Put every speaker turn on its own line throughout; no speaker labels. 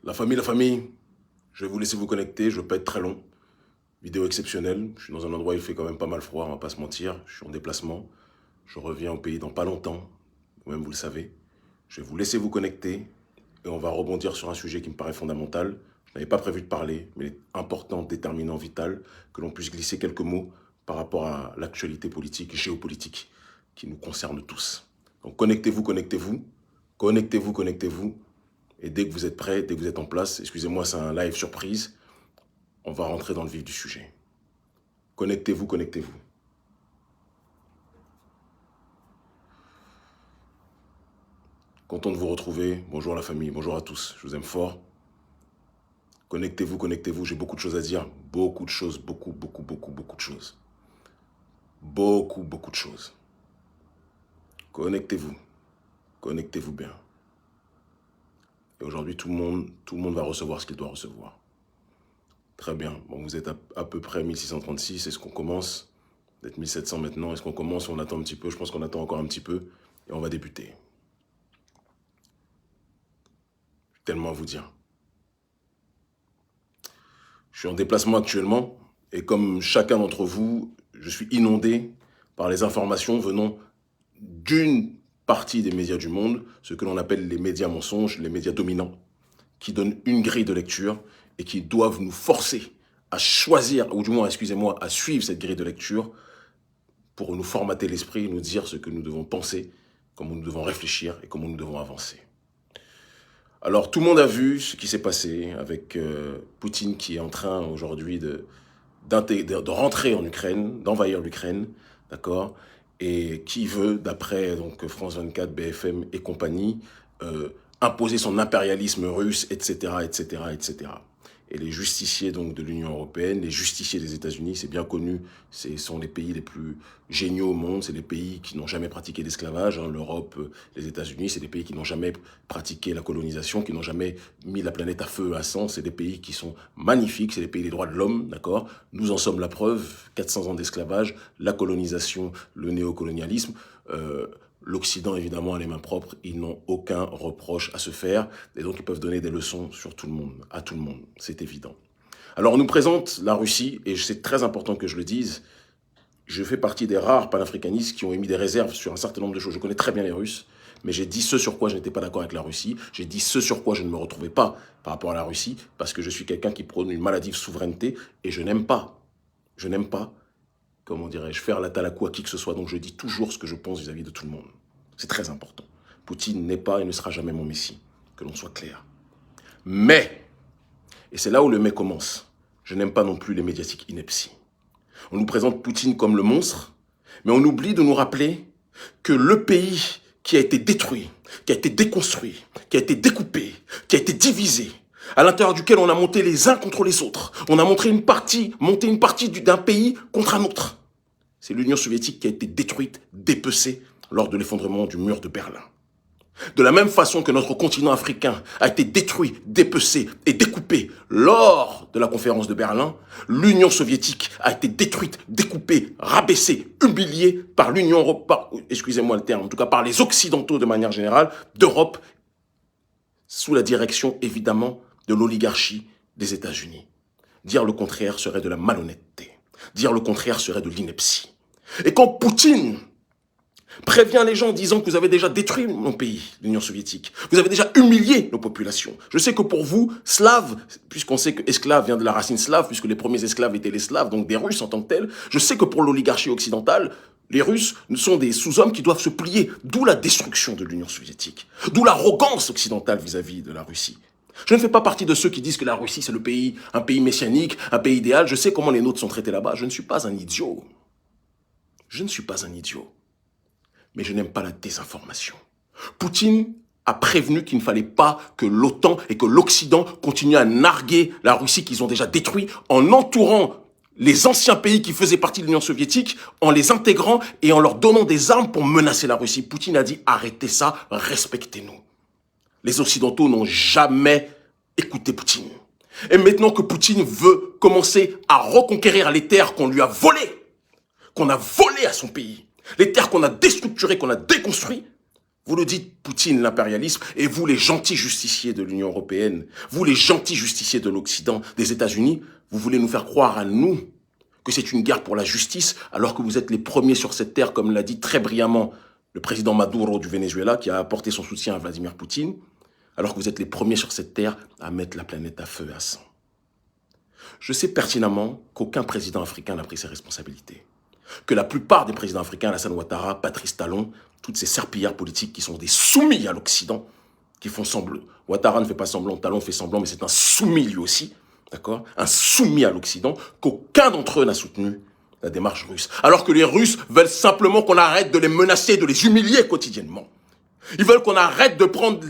La famille, je vais vous laisser vous connecter, je ne veux pas être très long. Vidéo exceptionnelle, je suis dans un endroit où il fait quand même pas mal froid, on va pas se mentir. Je suis en déplacement, je reviens au pays dans pas longtemps, vous-même vous le savez. Je vais vous laisser vous connecter et on va rebondir sur un sujet qui me paraît fondamental. Je n'avais pas prévu de parler, mais important, déterminant, vital, que l'on puisse glisser quelques mots par rapport à l'actualité politique, géopolitique, qui nous concerne tous. Donc connectez-vous, connectez-vous, connectez-vous, connectez-vous. Et dès que vous êtes prêts, dès que vous êtes en place, excusez-moi, c'est un live surprise, on va rentrer dans le vif du sujet. Connectez-vous, connectez-vous. Content de vous retrouver. Bonjour la famille, bonjour à tous. Je vous aime fort. Connectez-vous, connectez-vous. J'ai beaucoup de choses à dire. Beaucoup de choses, beaucoup de choses. Beaucoup de choses. Connectez-vous. Connectez-vous bien. Et aujourd'hui, tout le monde va recevoir ce qu'il doit recevoir. Très bien. Bon, vous êtes à peu près 1636. Est-ce qu'on commence? D'être 1700 maintenant. Est-ce qu'on commence? On attend un petit peu. Je pense qu'on attend encore un petit peu. Et on va débuter. J'ai tellement à vous dire. Je suis en déplacement actuellement. Et comme chacun d'entre vous, je suis inondé par les informations venant d'une partie des médias du monde, ce que l'on appelle les médias mensonges, les médias dominants, qui donnent une grille de lecture et qui doivent nous forcer à choisir, ou du moins, excusez-moi, à suivre cette grille de lecture pour nous formater l'esprit et nous dire ce que nous devons penser, comment nous devons réfléchir et comment nous devons avancer. Alors, tout le monde a vu ce qui s'est passé avec Poutine qui est en train aujourd'hui de rentrer en Ukraine, d'envahir l'Ukraine, d'accord, et qui veut, d'après donc France 24, BFM et compagnie, imposer son impérialisme russe, etc., etc., etc. Et les justiciers donc de l'Union européenne, les justiciers des États-Unis, c'est bien connu, ce sont les pays les plus géniaux au monde, c'est les pays qui n'ont jamais pratiqué d'esclavage, hein, l'Europe, les États-Unis, c'est des pays qui n'ont jamais pratiqué la colonisation, qui n'ont jamais mis la planète à feu, à sang, c'est des pays qui sont magnifiques, c'est les pays des droits de l'homme, d'accord? Nous en sommes la preuve, 400 ans d'esclavage, la colonisation, le néocolonialisme, l'Occident, évidemment, a les mains propres, ils n'ont aucun reproche à se faire, et donc ils peuvent donner des leçons sur tout le monde, à tout le monde, c'est évident. Alors on nous présente la Russie, et c'est très important que je le dise, je fais partie des rares panafricanistes qui ont émis des réserves sur un certain nombre de choses. Je connais très bien les Russes, mais j'ai dit ce sur quoi je n'étais pas d'accord avec la Russie, j'ai dit ce sur quoi je ne me retrouvais pas par rapport à la Russie, parce que je suis quelqu'un qui prône une maladive souveraineté, et je n'aime pas, comment dirais-je, faire la talakou à qui que ce soit. Donc je dis toujours ce que je pense vis-à-vis de tout le monde. C'est très important. Poutine n'est pas et ne sera jamais mon messie, que l'on soit clair. Mais, et c'est là où le mais commence, je n'aime pas non plus les médiatiques inepties. On nous présente Poutine comme le monstre, mais on oublie de nous rappeler que le pays qui a été détruit, qui a été déconstruit, qui a été découpé, qui a été divisé, à l'intérieur duquel on a monté les uns contre les autres. On a monté une partie d'un pays contre un autre. C'est l'Union soviétique qui a été détruite, dépecée lors de l'effondrement du mur de Berlin. De la même façon que notre continent africain a été détruit, dépecé et découpé lors de la conférence de Berlin, l'Union soviétique a été détruite, découpée, rabaissée, humiliée par l'Union européenne, excusez-moi le terme, en tout cas par les Occidentaux de manière générale, d'Europe, sous la direction évidemment de l'oligarchie des États-Unis. Dire le contraire serait de la malhonnêteté. Dire le contraire serait de l'ineptie. Et quand Poutine prévient les gens en disant que vous avez déjà détruit mon pays, l'Union soviétique, vous avez déjà humilié nos populations. Je sais que pour vous, slaves, puisqu'on sait que esclave vient de la racine slave, puisque les premiers esclaves étaient les slaves, donc des Russes en tant que tels, je sais que pour l'oligarchie occidentale, les Russes sont des sous-hommes qui doivent se plier, d'où la destruction de l'Union soviétique, d'où l'arrogance occidentale vis-à-vis de la Russie. Je ne fais pas partie de ceux qui disent que la Russie, c'est un pays messianique, un pays idéal. Je sais comment les nôtres sont traités là-bas. Je ne suis pas un idiot. Je ne suis pas un idiot. Mais je n'aime pas la désinformation. Poutine a prévenu qu'il ne fallait pas que l'OTAN et que l'Occident continuent à narguer la Russie qu'ils ont déjà détruite en entourant les anciens pays qui faisaient partie de l'Union soviétique, en les intégrant et en leur donnant des armes pour menacer la Russie. Poutine a dit « Arrêtez ça, respectez-nous ». Les Occidentaux n'ont jamais écouté Poutine. Et maintenant que Poutine veut commencer à reconquérir les terres qu'on lui a volées, qu'on a volées à son pays, les terres qu'on a déstructurées, qu'on a déconstruites, Vous le dites, Poutine, l'impérialisme, et vous, les gentils justiciers de l'Union européenne, vous, les gentils justiciers de l'Occident, des États-Unis, vous voulez nous faire croire à nous que c'est une guerre pour la justice, alors que vous êtes les premiers sur cette terre, comme l'a dit très brillamment le président Maduro du Venezuela, qui a apporté son soutien à Vladimir Poutine, alors que vous êtes les premiers sur cette terre à mettre la planète à feu et à sang. Je sais pertinemment qu'aucun président africain n'a pris ses responsabilités. Que la plupart des présidents africains, Alassane Ouattara, Patrice Talon, toutes ces serpillards politiques qui sont des soumis à l'Occident, qui font semblant. Ouattara ne fait pas semblant, Talon fait semblant, mais c'est un soumis lui aussi, d'accord? Un soumis à l'Occident, qu'aucun d'entre eux n'a soutenu la démarche russe. Alors que les Russes veulent simplement qu'on arrête de les menacer, de les humilier quotidiennement. Ils veulent qu'on arrête de prendre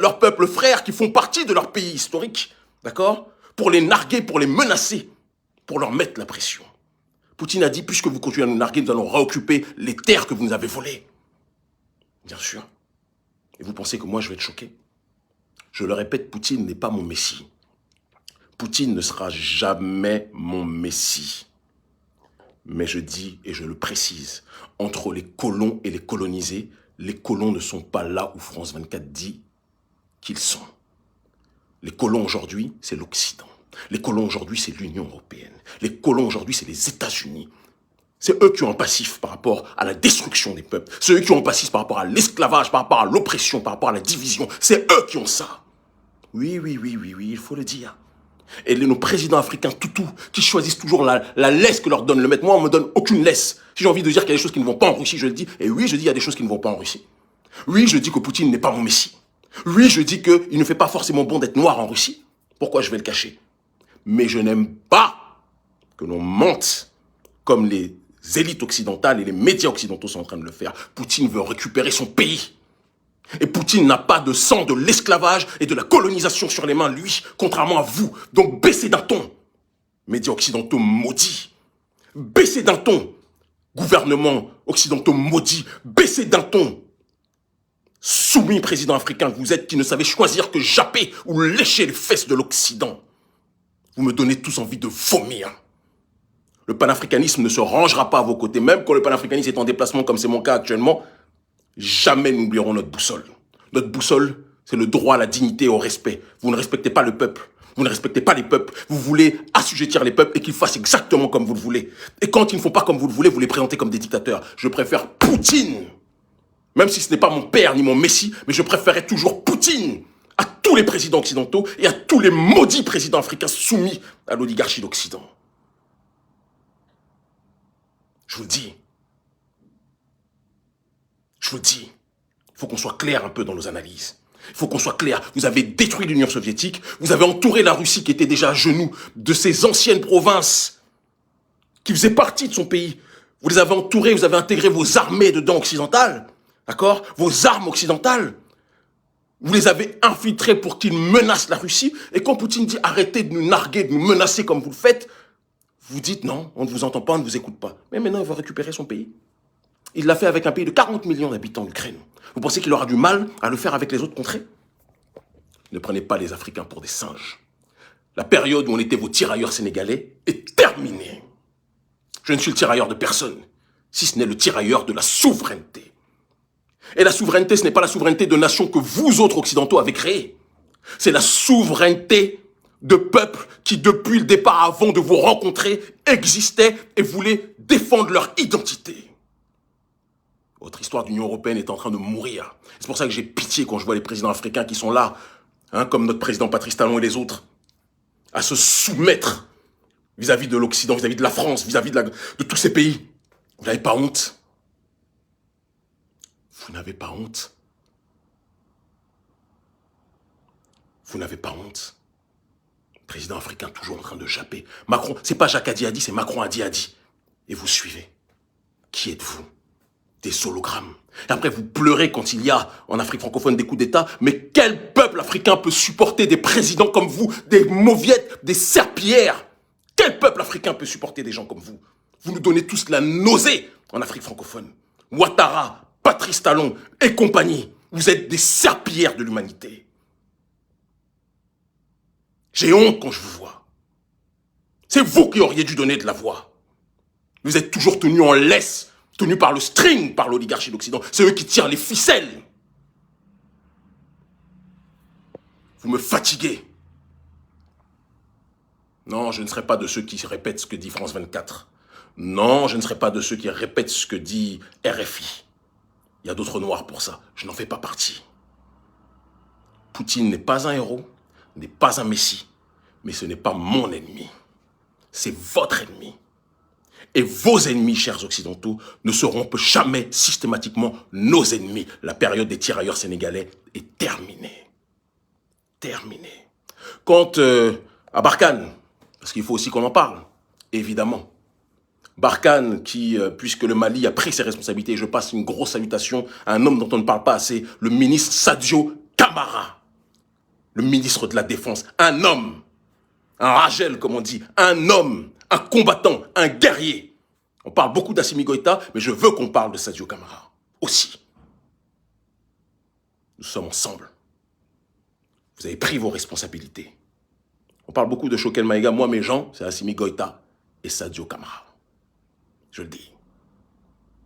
leurs peuples frères qui font partie de leur pays historique, d'accord? Pour les narguer, pour les menacer, pour leur mettre la pression. Poutine a dit, puisque vous continuez à nous narguer, nous allons réoccuper les terres que vous nous avez volées. Bien sûr. Et vous pensez que moi, je vais être choqué? Je le répète, Poutine n'est pas mon messie. Poutine ne sera jamais mon messie. Mais je dis, et je le précise, entre les colons et les colonisés, les colons ne sont pas là où France 24 dit qu'ils sont. Les colons aujourd'hui, c'est l'Occident. Les colons aujourd'hui, c'est l'Union européenne. Les colons aujourd'hui, c'est les États-Unis. C'est eux qui ont un passif par rapport à la destruction des peuples. C'est eux qui ont un passif par rapport à l'esclavage, par rapport à l'oppression, par rapport à la division. C'est eux qui ont ça. Oui, il faut le dire. Et nos présidents africains toutous qui choisissent toujours la laisse que leur donne le maître. Moi, on me donne aucune laisse. Si j'ai envie de dire qu'il y a des choses qui ne vont pas en Russie, je le dis. Et oui, je dis qu'il y a des choses qui ne vont pas en Russie. Oui, je dis que Poutine n'est pas mon messie. Oui, je dis qu'il ne fait pas forcément bon d'être noir en Russie. Pourquoi je vais le cacher? Mais je n'aime pas que l'on mente comme les élites occidentales et les médias occidentaux sont en train de le faire. Poutine veut récupérer son pays. Et Poutine n'a pas de sang de l'esclavage et de la colonisation sur les mains, lui, contrairement à vous. Donc baissez d'un ton, médias occidentaux maudits. Baissez d'un ton, gouvernements occidentaux maudits. Baissez d'un ton, soumis président africain que vous êtes, qui ne savez choisir que japper ou lécher les fesses de l'Occident. Vous me donnez tous envie de vomir. Le panafricanisme ne se rangera pas à vos côtés, même quand le panafricanisme est en déplacement, comme c'est mon cas actuellement. Jamais nous n'oublierons notre boussole. Notre boussole, c'est le droit à la dignité et au respect. Vous ne respectez pas le peuple. Vous ne respectez pas les peuples. Vous voulez assujettir les peuples et qu'ils fassent exactement comme vous le voulez. Et quand ils ne font pas comme vous le voulez, vous les présentez comme des dictateurs. Je préfère Poutine. Même si ce n'est pas mon père ni mon messie, mais je préférerais toujours Poutine à tous les présidents occidentaux et à tous les maudits présidents africains soumis à l'oligarchie d'Occident. Je vous le dis. Je vous le dis. Il faut qu'on soit clair un peu dans nos analyses. Il faut qu'on soit clair. Vous avez détruit l'Union soviétique. Vous avez entouré la Russie qui était déjà à genoux de ses anciennes provinces qui faisaient partie de son pays. Vous les avez entourés, vous avez intégré vos armées dedans occidentales. D'accord? Vos armes occidentales. Vous les avez infiltrées pour qu'ils menacent la Russie. Et quand Poutine dit arrêtez de nous narguer, de nous menacer comme vous le faites, vous dites non, on ne vous entend pas, on ne vous écoute pas. Mais maintenant, il va récupérer son pays. Il l'a fait avec un pays de 40 millions d'habitants, l'Ukraine. Vous pensez qu'il aura du mal à le faire avec les autres contrées? Ne prenez pas les Africains pour des singes. La période où on était vos tirailleurs sénégalais est terminée. Je ne suis le tirailleur de personne, si ce n'est le tirailleur de la souveraineté. Et la souveraineté, ce n'est pas la souveraineté de nations que vous autres occidentaux avez créées. C'est la souveraineté de peuples qui, depuis le départ, avant de vous rencontrer, existaient et voulaient défendre leur identité. Votre histoire d'Union européenne est en train de mourir. C'est pour ça que j'ai pitié quand je vois les présidents africains qui sont là, comme notre président Patrice Talon et les autres, à se soumettre vis-à-vis de l'Occident, vis-à-vis de la France, vis-à-vis de tous ces pays. Vous n'avez pas honte? Vous n'avez pas honte? Vous n'avez pas honte? Président africain toujours en train de japper. Macron, c'est pas Jacques Hadi a dit, c'est Macron a dit. Et vous suivez. Qui êtes-vous? Des hologrammes. Et après, vous pleurez quand il y a en Afrique francophone des coups d'État. Mais quel peuple africain peut supporter des présidents comme vous, des mauviettes, des serpillères? Quel peuple africain peut supporter des gens comme vous? Vous nous donnez tous la nausée en Afrique francophone. Ouattara, Patrice Talon et compagnie. Vous êtes des serpillères de l'humanité. J'ai honte quand je vous vois. C'est vous qui auriez dû donner de la voix. Vous êtes toujours tenus en laisse, tenus par le string, par l'oligarchie d'Occident. C'est eux qui tirent les ficelles. Vous me fatiguez. Non, je ne serai pas de ceux qui répètent ce que dit France 24. Non, je ne serai pas de ceux qui répètent ce que dit RFI. Il y a d'autres noirs pour ça. Je n'en fais pas partie. Poutine n'est pas un héros, n'est pas un messie, mais ce n'est pas mon ennemi. C'est votre ennemi. Et vos ennemis, chers occidentaux, ne seront jamais systématiquement nos ennemis. La période des tirailleurs sénégalais est terminée. Terminée. Quant à Barkhane, parce qu'il faut aussi qu'on en parle, évidemment. Barkhane, qui, puisque le Mali a pris ses responsabilités, je passe une grosse salutation à un homme dont on ne parle pas assez, le ministre Sadio Camara, le ministre de la Défense, un homme, un Ragel, comme on dit, un homme, un combattant, un guerrier. On parle beaucoup d'Assimi Goïta, mais je veux qu'on parle de Sadio Camara aussi. Nous sommes ensemble. Vous avez pris vos responsabilités. On parle beaucoup de Choguel Maïga. Moi, mes gens, c'est Assimi Goïta et Sadio Camara. Je le dis.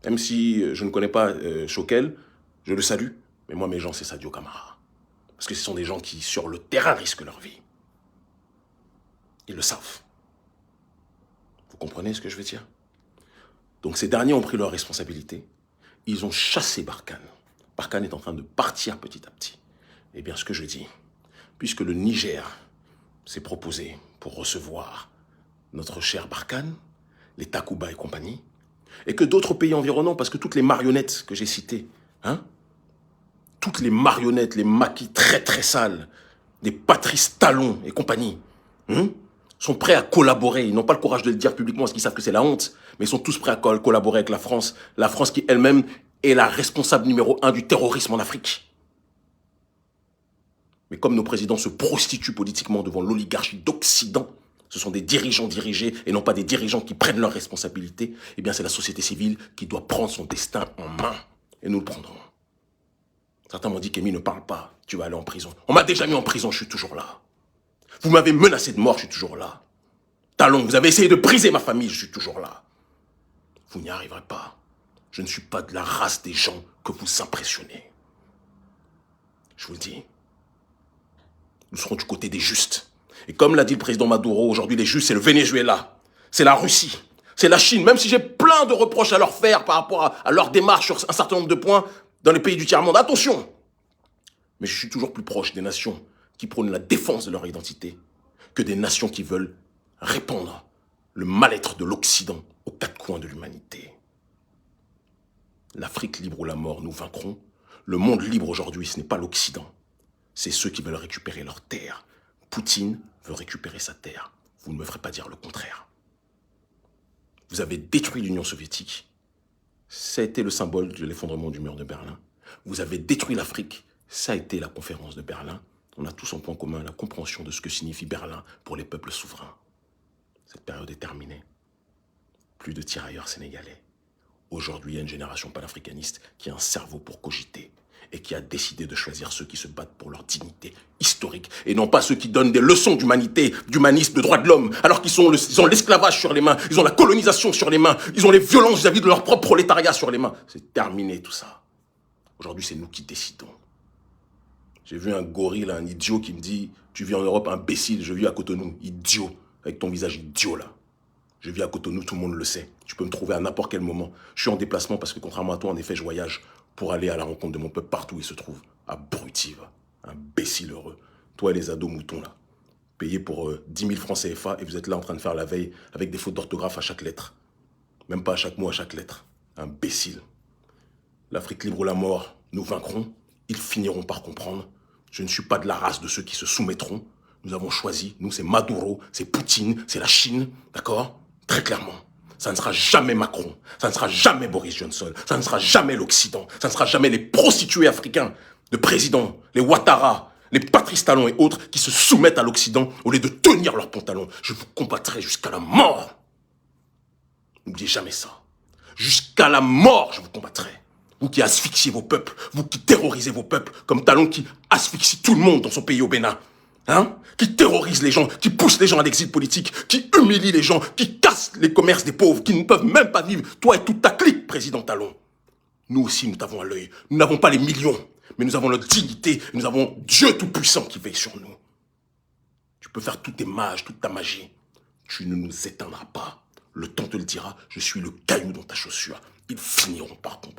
Même si je ne connais pas Choguel, je le salue. Mais moi, mes gens, c'est Sadio Camara. Parce que ce sont des gens qui, sur le terrain, risquent leur vie. Ils le savent. Vous comprenez ce que je veux dire? Donc ces derniers ont pris leurs responsabilités. Ils ont chassé Barkhane. Barkhane est en train de partir petit à petit. Eh bien, ce que je dis, puisque le Niger s'est proposé pour recevoir notre cher Barkhane, les Takuba et compagnie, et que d'autres pays environnants, parce que toutes les marionnettes que j'ai citées, toutes les marionnettes, les maquis très très sales, des Patrice Talon et compagnie, sont prêts à collaborer. Ils n'ont pas le courage de le dire publiquement parce qu'ils savent que c'est la honte, mais ils sont tous prêts à collaborer avec la France qui elle-même est la responsable numéro 1 du terrorisme en Afrique. Mais comme nos présidents se prostituent politiquement devant l'oligarchie d'Occident, ce sont des dirigeants dirigés et non pas des dirigeants qui prennent leurs responsabilités, eh bien c'est la société civile qui doit prendre son destin en main. Et nous le prendrons. Certains m'ont dit qu'Emi ne parle pas, tu vas aller en prison. On m'a déjà mis en prison, je suis toujours là. Vous m'avez menacé de mort, je suis toujours là. Talon, vous avez essayé de briser ma famille, je suis toujours là. Vous n'y arriverez pas. Je ne suis pas de la race des gens que vous impressionnez. Je vous le dis. Nous serons du côté des justes. Et comme l'a dit le président Maduro, aujourd'hui les justes, c'est le Venezuela, c'est la Russie, c'est la Chine. Même si j'ai plein de reproches à leur faire par rapport à leur démarche sur un certain nombre de points dans les pays du tiers-monde. Attention! Mais je suis toujours plus proche des nations qui prônent la défense de leur identité que des nations qui veulent répandre le mal-être de l'Occident aux quatre coins de l'humanité. L'Afrique libre ou la mort, nous vaincrons. Le monde libre aujourd'hui, ce n'est pas l'Occident. C'est ceux qui veulent récupérer leur terre. Poutine veut récupérer sa terre. Vous ne me ferez pas dire le contraire. Vous avez détruit l'Union soviétique. Ça a été le symbole de l'effondrement du mur de Berlin. Vous avez détruit l'Afrique. Ça a été la conférence de Berlin. On a tous en point commun la compréhension de ce que signifie Berlin pour les peuples souverains. Cette période est terminée. Plus de tirailleurs sénégalais. Aujourd'hui, il y a une génération panafricaniste qui a un cerveau pour cogiter et qui a décidé de choisir ceux qui se battent pour leur dignité historique et non pas ceux qui donnent des leçons d'humanité, d'humanisme, de droits de l'homme, alors qu'ils ont l'esclavage sur les mains, ils ont la colonisation sur les mains, ils ont les violences vis-à-vis de leur propre prolétariat sur les mains. C'est terminé tout ça. Aujourd'hui, c'est nous qui décidons. J'ai vu un gorille, un idiot qui me dit « Tu vis en Europe, imbécile, je vis à Cotonou, idiot, avec ton visage idiot là. Je vis à Cotonou, tout le monde le sait. Tu peux me trouver à n'importe quel moment. Je suis en déplacement parce que contrairement à toi, en effet, je voyage pour aller à la rencontre de mon peuple partout où il se trouve. Abruti, va. Imbécile heureux. Toi et les ados moutons là. Payés pour 10 000 francs CFA et vous êtes là en train de faire la veille avec des fautes d'orthographe à chaque lettre. Même pas à chaque mot, à chaque lettre. Imbécile. L'Afrique libre ou la mort, nous vaincrons. Ils finiront par comprendre. Je ne suis pas de la race de ceux qui se soumettront. Nous avons choisi, nous c'est Maduro, c'est Poutine, c'est la Chine, d'accord? Très clairement. Ça ne sera jamais Macron, ça ne sera jamais Boris Johnson, ça ne sera jamais l'Occident, ça ne sera jamais les prostituées africains de présidents, les Ouattara, les Patrice Talon et autres qui se soumettent à l'Occident au lieu de tenir leurs pantalons. Je vous combattrai jusqu'à la mort. N'oubliez jamais ça. Jusqu'à la mort, je vous combattrai. Vous qui asphyxiez vos peuples, vous qui terrorisez vos peuples, comme Talon qui asphyxie tout le monde dans son pays au Bénin. Qui terrorise les gens, qui pousse les gens à l'exil politique, qui humilie les gens, qui casse les commerces des pauvres, qui ne peuvent même pas vivre. Toi et toute ta clique, président Talon. Nous aussi, nous t'avons à l'œil. Nous n'avons pas les millions, Mais nous avons notre dignité, et nous avons Dieu Tout-Puissant qui veille sur nous. Tu peux faire tous tes mages, toute ta magie. Tu ne nous éteindras pas. Le temps te le dira, je suis le caillou dans ta chaussure. Ils finiront par comprendre.